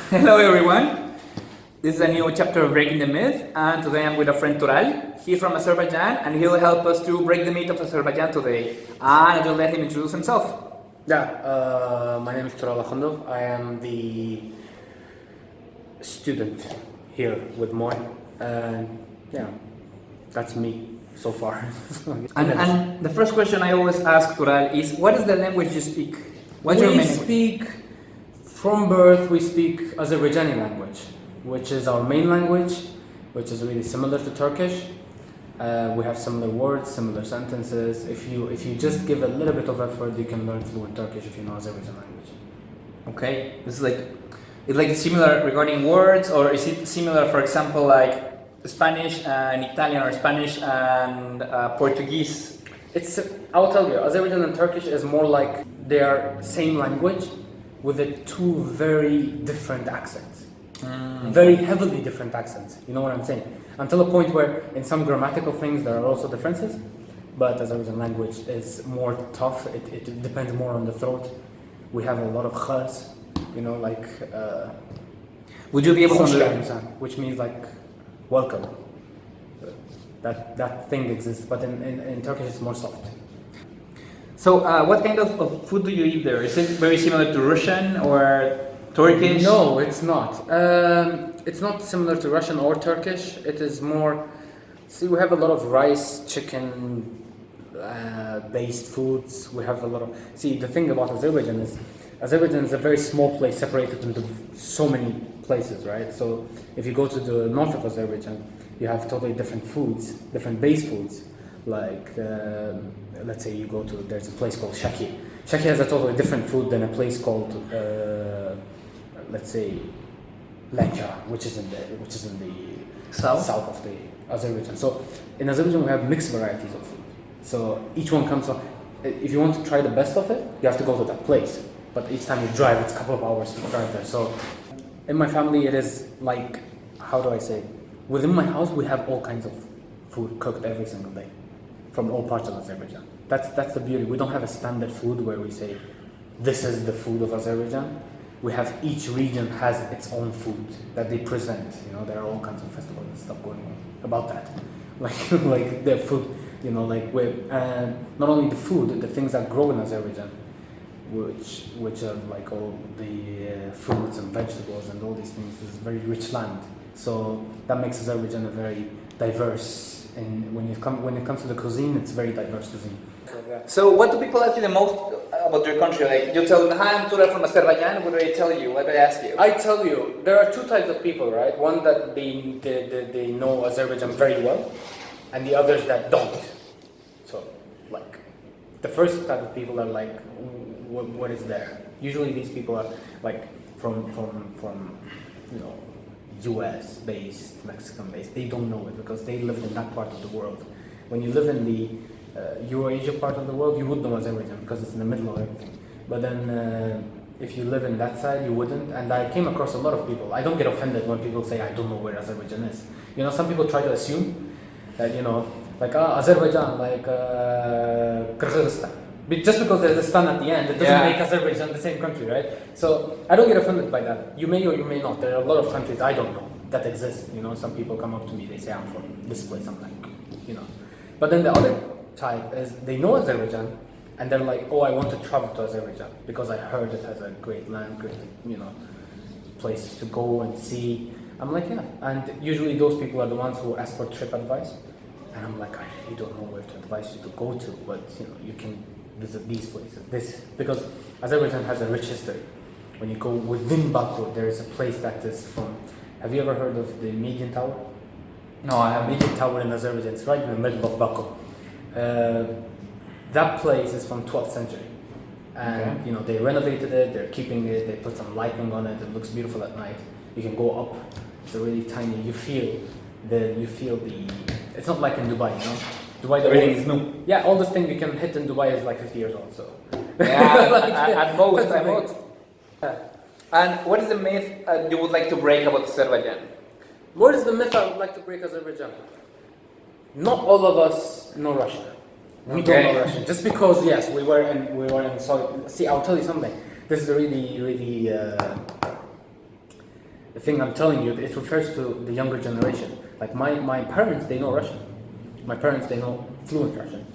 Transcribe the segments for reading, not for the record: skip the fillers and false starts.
Hello everyone. This is a new chapter of Breaking the Myth, and today I'm with a friend Thural. He's from Azerbaijan and he'll help us to break the myth of Azerbaijan today. And I'll let him introduce himself. My name is Thural. I am the student here with Moy, and that's me so far. And the first question I always ask Thural is, what is the language you speak? What's your main language? speak, from birth, we speak Azerbaijani language, which is our main language, which is really similar to Turkish. We have similar words, similar sentences. If you just give a little bit of effort, you can learn fluent Turkish if you know Azerbaijani language. Okay, this is like similar regarding words, or is it similar, for example, like Spanish and Italian, or Spanish and Portuguese? I'll tell you, Azerbaijan and Turkish is more like they are same language with two very different accents. Very heavily different accents. You know what I'm saying? Until a point where in some grammatical things there are also differences, but Azerbaijan language is more tough. It depends more on the throat. We have a lot of khas, like Would you be able to understand? which means like welcome. That thing exists, but in Turkish it's more soft. So, what kind of food do you eat there? Is it very similar to Russian or Turkish? No, it's not. It's not similar to Russian or Turkish. It is more. See, we have a lot of rice, chicken based foods. We have a lot of. See, the thing about Azerbaijan is a very small place separated into so many places, right? So if you go to the north of Azerbaijan, you have totally different foods, different base foods. Like, let's say there's a place called Shaki. Shaki has a totally different food than a place called, let's say, Lanka, which is in the south of the Azerbaijan. So in Azerbaijan we have mixed varieties of food. So each one comes from. If you want to try the best of it, you have to go to that place. But each time you drive, it's a couple of hours to drive there. So in my family, it is like, how do I say? Within my house, we have all kinds of food cooked every single day, from all parts of Azerbaijan. That's the beauty. We don't have a standard food where we say, this is the food of Azerbaijan. We have, each region has its own food that they present. There are all kinds of festivals and stuff going on about that. Like their food, not only the food, the things that grow in Azerbaijan, which are like all the fruits and vegetables and all these things. It's a very rich land. So that makes Azerbaijan a very diverse, and when it comes to the cuisine, it's very diverse cuisine. So what do people ask you the most about your country? Like, you tell them, hi, I'm Thural from Azerbaijan. What do they tell you? What do they ask you? I tell you, there are two types of people, right? One that they know Azerbaijan very well, and the others that don't. So, like, the first type of people are like, what is there? Usually these people are like from US based, Mexican based. They don't know it because they lived in that part of the world. When you live in the Eurasia part of the world, you would know Azerbaijan because it's in the middle of everything. But then if you live in that side, you wouldn't. And I came across a lot of people. I don't get offended when people say I don't know where Azerbaijan is. Some people try to assume that like Azerbaijan, like Kyrgyzstan. Just because there's a stan at the end, it doesn't make Azerbaijan the same country, right? So I don't get offended by that. You may or you may not. There are a lot of countries I don't know that exist. Some people come up to me, they say I'm from this place. I'm like, But then the other type is they know Azerbaijan, and they're like, oh, I want to travel to Azerbaijan because I heard it has a great land, great, places to go and see. I'm like, yeah. And usually those people are the ones who ask for trip advice, and I'm like, I really don't know where to advise you to go to, but you can visit these places. Because Azerbaijan has a rich history. When you go within Baku, there is a place that is from. Have you ever heard of the Median Tower? No, I haven't. Median Tower in Azerbaijan. It's right in the middle of Baku. That place is from 12th century, and they renovated it. They're keeping it. They put some lighting on it. It looks beautiful at night. You can go up. It's a really tiny. You feel the. It's not like in Dubai, Dubai, everything is new. Yeah, all this thing you can hit in Dubai is like 50 years old. So at most. And what is the myth you would like to break about Azerbaijan? What is the myth I would like to break Azerbaijan? Not all of us know Russian. We don't know Russian. Just because, yes, we were in. See, I'll tell you something. This is really, really the thing I'm telling you, it refers to the younger generation. Like my parents, they know Russian. My parents, they know fluent Russian.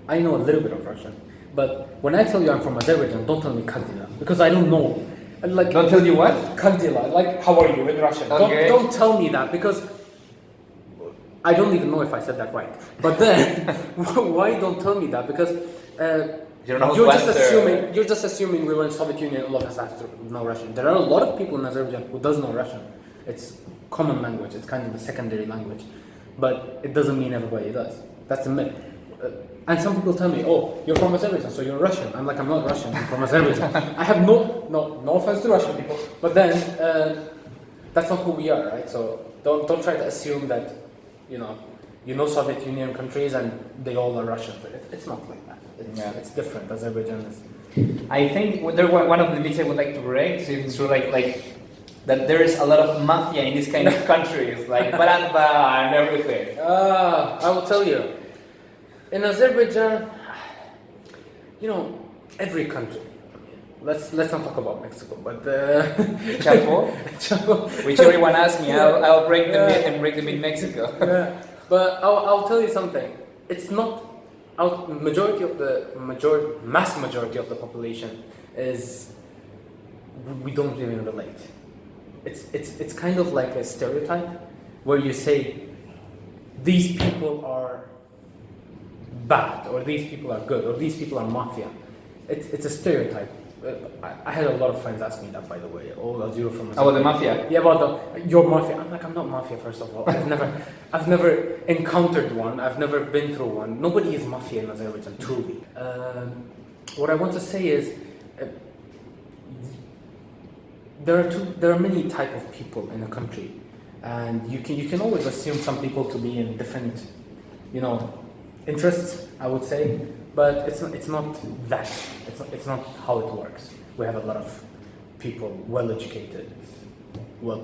I know a little bit of Russian. But when I tell you I'm from Azerbaijan, don't tell me Kaldila, because I don't know. And like, Don't tell you what? Kaldila, like how are you in Russian? Okay. Don't tell me that, because I don't even know if I said that right. But then, why don't tell me that? Because You're not you're just assuming we were in Soviet Union, all of us have to know Russian. There are a lot of people in Azerbaijan who does know Russian. It's common language. It's kind of the secondary language, but it doesn't mean everybody does. That's a myth. And some people tell me, "Oh, you're from Azerbaijan, so you're Russian." I'm like, "I'm not Russian. I'm from Azerbaijan." I have no offense to Russian people, but then that's not who we are, right? So don't try to assume that you know Soviet Union countries and they all are Russian. It's not like that. It's different. Azerbaijan is. I think one of the myths I would like to break is true, like that there is a lot of mafia in these kind of countries, like Baramba and everything. I will tell you. In Azerbaijan, every country. Let's not talk about Mexico, but Chapo, Chapo. which everyone asks me, I'll break the myth and break the myth Mexico. Yeah, but I'll tell you something. It's not. Mass majority of the population is. We don't even relate. It's kind of like a stereotype where you say these people are bad, or these people are good, or these people are mafia. It's a stereotype. I had a lot of friends ask me that, by the way. Oh, you're from Azerbaijan. Oh, the mafia? Yeah, about your mafia. I'm like, I'm not mafia, first of all. I've never encountered one. I've never been through one. Nobody is mafia in Azerbaijan, truly. What I want to say is, there are many type of people in a country, and you can always assume some people to be in different, interests, I would say, but it's not that. It's not how it works. We have a lot of people well educated, well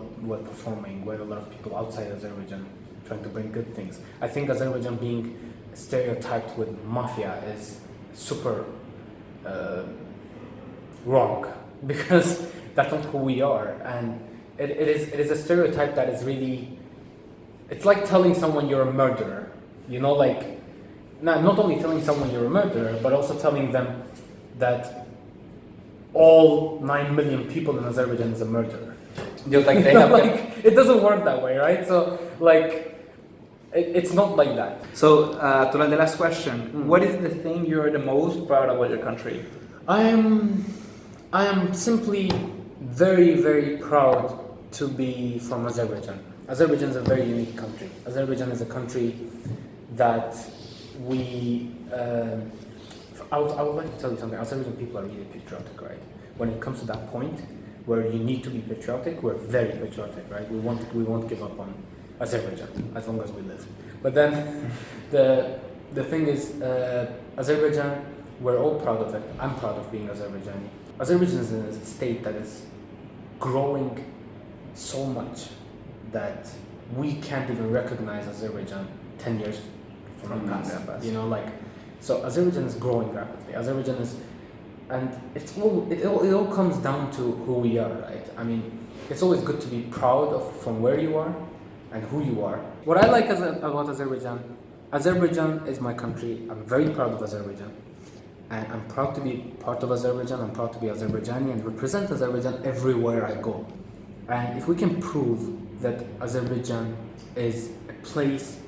performing. We have a lot of people outside Azerbaijan trying to bring good things. I think Azerbaijan being stereotyped with mafia is super wrong, because that's not who we are, and it is a stereotype that is really. It's like telling someone you're a murderer. Not only telling someone you're a murderer, but also telling them that all 9 million people in Azerbaijan is a murderer. Just like they have it doesn't work that way, right? So it's not like that. So, Thural, the last question. What is the thing you're the most proud of about your country? I am simply very, very proud to be from Azerbaijan. Azerbaijan is a very unique country. Azerbaijan is a country that I would like to tell you something. Azerbaijan people are really patriotic, right? When it comes to that point where you need to be patriotic, we're very patriotic, right? We won't give up on Azerbaijan as long as we live. But then the thing is, Azerbaijan, we're all proud of it. I'm proud of being Azerbaijani. Azerbaijan is in a state that is growing so much that we can't even recognize Azerbaijan 10 years from the past. So Azerbaijan is growing rapidly. Azerbaijan is, and it all comes down to who we are, right? I mean, it's always good to be proud of from where you are and who you are. What I like about Azerbaijan is my country. I'm very proud of Azerbaijan, and I'm proud to be part of Azerbaijan. I'm proud to be Azerbaijani and represent Azerbaijan everywhere I go. And if we can prove that Azerbaijan is a place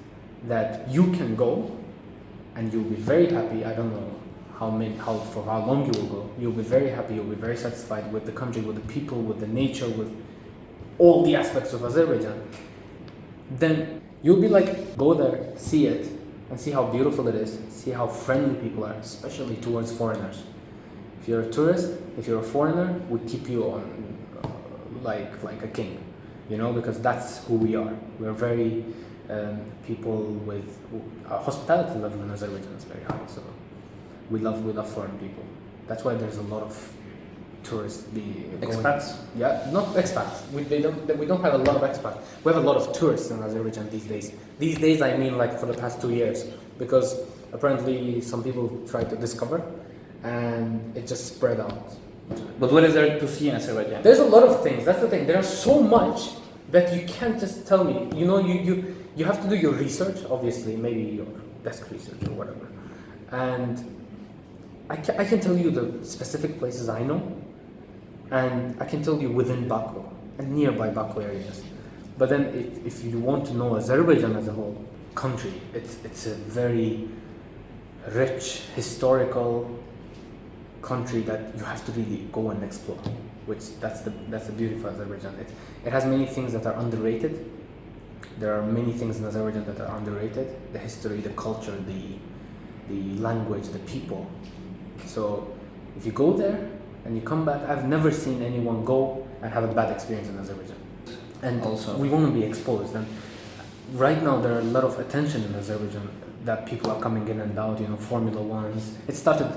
that you can go and you'll be very happy. I don't know for how long you will go. You'll be very happy, you'll be very satisfied with the country, with the people, with the nature, with all the aspects of Azerbaijan. Then you'll be like, go there, see it, and see how beautiful it is, see how friendly people are, especially towards foreigners. If you're a tourist, if you're a foreigner, we keep you on like a king, because that's who we are. We're very people with hospitality level in Azerbaijan is very high, so we love foreign people. That's why there's a lot of tourists. Expats? Yeah, not expats. We don't have a lot of expats. We have a lot of tourists in Azerbaijan these days. These days, I mean, like for the past 2 years, because apparently some people try to discover, and it just spread out. But what is there to see in Azerbaijan? There's a lot of things. That's the thing. There's so much that you can't just tell me. You know, you have to do your research, obviously, maybe your desk research or whatever. And I can tell you the specific places I know, and I can tell you within Baku and nearby Baku areas. But then if you want to know Azerbaijan as a whole country, it's a very rich, historical country that you have to really go and explore, which that's the beauty of Azerbaijan. It has many things that are underrated. There are many things in Azerbaijan that are underrated: the history, the culture, the language, the people. So if you go there and you come back, I've never seen anyone go and have a bad experience in Azerbaijan. And Also, we want to be exposed. And right now there are a lot of attention in Azerbaijan that people are coming in and out. You know, Formula Ones. It started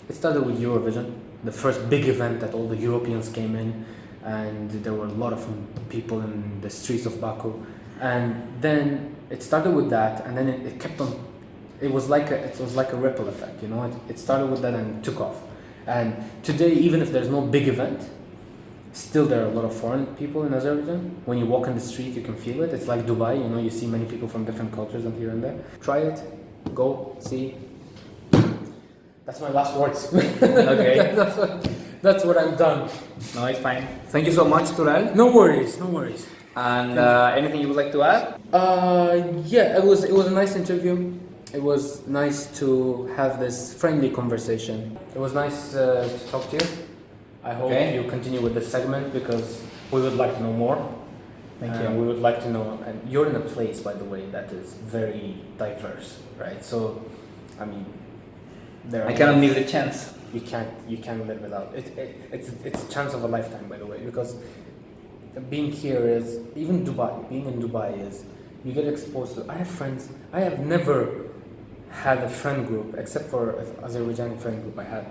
with Eurovision, the first big event that all the Europeans came in, and there were a lot of people in the streets of Baku. And then it started with that, and then it kept on. It was like a ripple effect, you know. It started with that and it took off. And today, even if there's no big event, still there are a lot of foreign people in Azerbaijan. When you walk in the street, you can feel it. It's like Dubai, you know. You see many people from different cultures and here and there. Try it, go see. That's my last words. Okay. That's what I'm done. No, it's fine. Thank you so much, Thural. No worries, no worries. And anything you would like to add? Yeah, it was a nice interview. It was nice to have this friendly conversation. It was nice to talk to you. I hope you continue with this segment because we would like to know more. Thank you. We would like to know, and you're in a place, by the way, that is very diverse, right? So, I mean, I cannot miss the chance. You can't live without it. It's a chance of a lifetime, by the way, because being here is, even Dubai, being in Dubai is, you get exposed to, I have friends, I have never had a friend group, except for an Azerbaijani friend group I had,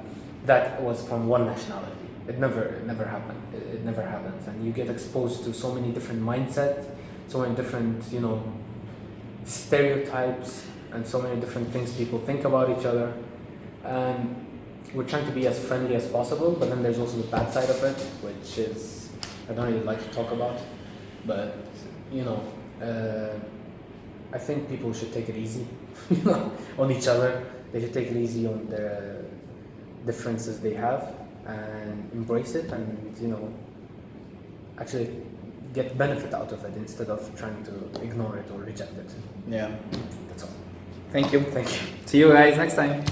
that was from one nationality. It never happened. It never happens. And you get exposed to so many different mindsets, so many different, you know, stereotypes, and so many different things people think about each other. And we're trying to be as friendly as possible, but then there's also the bad side of it, which is, I don't really like to talk about, but, you know, I think people should take it easy, you know, on each other. They should take it easy on the differences they have and embrace it, and, you know, actually get benefit out of it instead of trying to ignore it or reject it. Yeah. That's all. Thank you. Thank you. See you guys next time.